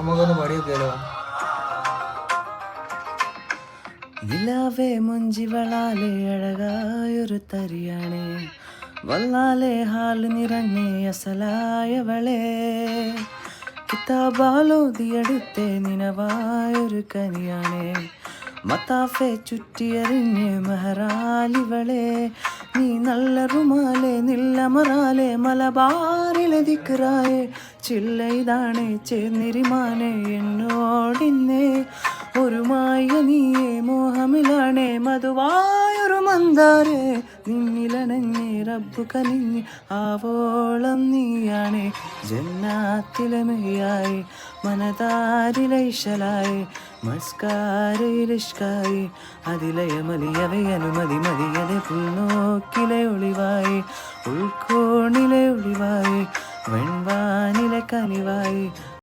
നമുക്കൊന്ന് പാടിയൊക്കെയല്ലോ. നിലാവേ മുഞ്ചിവളാലെ അഴകായൊരു തരിയാണേ, വല്ലാലെ ഹാല് നിറഞ്ഞേ അസലായവളെ, കിതാബാലോതിയെടുത്തേ നിനവായൊരു കനിയാണേ, മത്താഫെ ചുറ്റിയറിഞ്ഞ് മെഹറാലിവളെ, നീ നല്ല റുമാലെ നില്ലമറാലെ മലബാറിലെ ദിക്റായെ, ചില്ലയിതാണേ ചേർന്നിരിമാനെ എന്നോടിന്നേ, ഒരു മായ നീയേ മോഹമിലാണേ മധുവായൊരു മന്ദാരേ, നിന്നിലണഞ്ഞേ റബ്ബു കനിഞ്ഞ് ആവോളം നീയാണേ, ജന്നാത്തിലെ മെയ്യായി മനതാരിലെ ഇശലായി, മസ്കാരയിലിഷ്കായി അതിലയമലിയവെ അനുമതി മതിയതെ പുൽനോക്കിലെ ഒളിവായി, ഉൾക്കോണിലെ ഒളിവായി വെൺവാനിലെ കനിവായി.